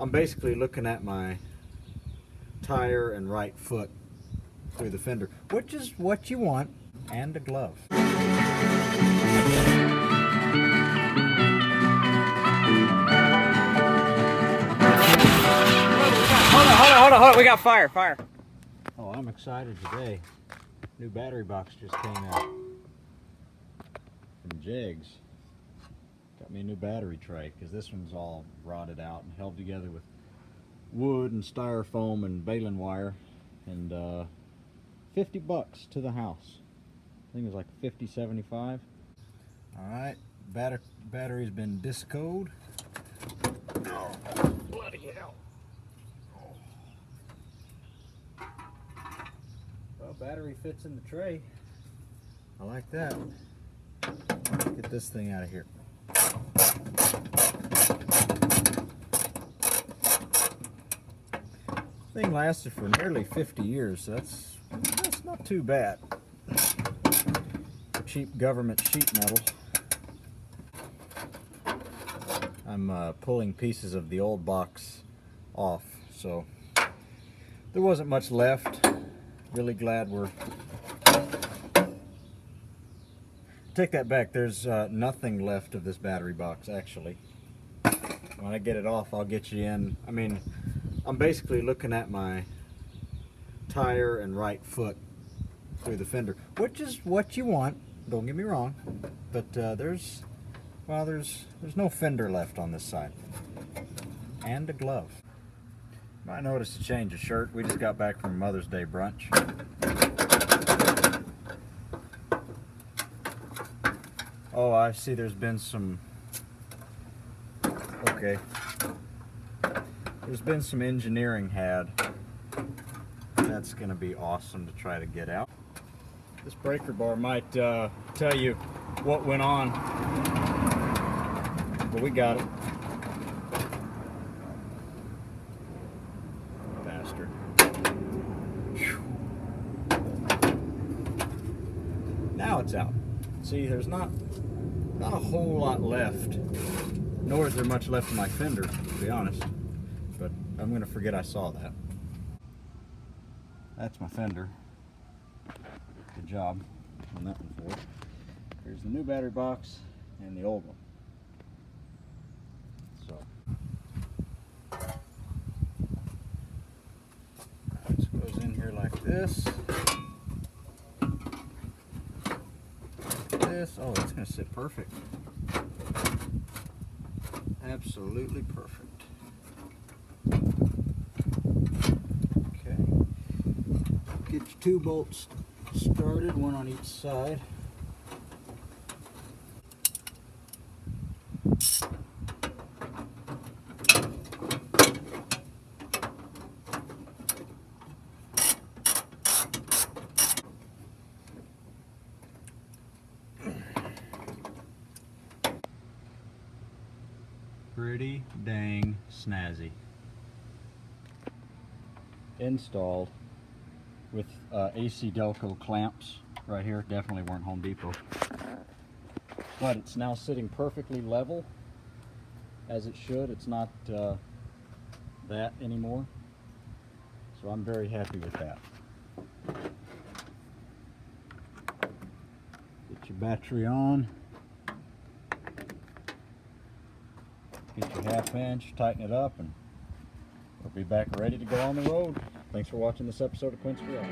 I'm basically looking at my tire and right foot through the fender, which is what you want, and a glove. Hold on, we got fire. Oh, I'm excited today. New battery box just came out from Jegs. Got me a new battery tray because this one's all rotted out and held together with wood and styrofoam and baling wire, and $50 to the house. I think it was like 50, 75. Alright, battery's been discoed. Oh, bloody hell. Well, battery fits in the tray. I like that. Let's get this thing out of here. Thing lasted for nearly 50 years, so that's not too bad. Cheap government sheet metal. I'm pulling pieces of the old box off, so there wasn't much left. Really glad we're... Take that back, there's nothing left of this battery box, actually. When I get it off, I'll get you in. I mean, I'm basically looking at my tire and right foot through the fender, which is what you want, don't get me wrong, but there's no fender left on this side, and a glove. Might notice a change of shirt. We just got back from Mother's Day brunch. Oh, I see there's been some, okay, there's been some engineering had. That's gonna be awesome to try to get out. This breaker bar might tell you what went on, but we got it. Bastard. Whew. Now it's out. See, there's not a whole lot left, nor is there much left in my fender, to be honest, but I'm gonna forget I saw that. That's my fender. Good job on that one for it. Here's the new battery box and the old one. So this goes in here like this. Oh, it's going to sit perfect. Absolutely perfect. Okay. Get your 2 bolts started, one on each side. Pretty dang snazzy. Installed with AC Delco clamps right here. Definitely weren't Home Depot. But it's now sitting perfectly level, as it should. It's not that anymore. So I'm very happy with that. Get your battery on. Get your 1/2 inch, tighten it up, and we'll be back ready to go on the road. Thanks for watching this episode of Quint's Garage.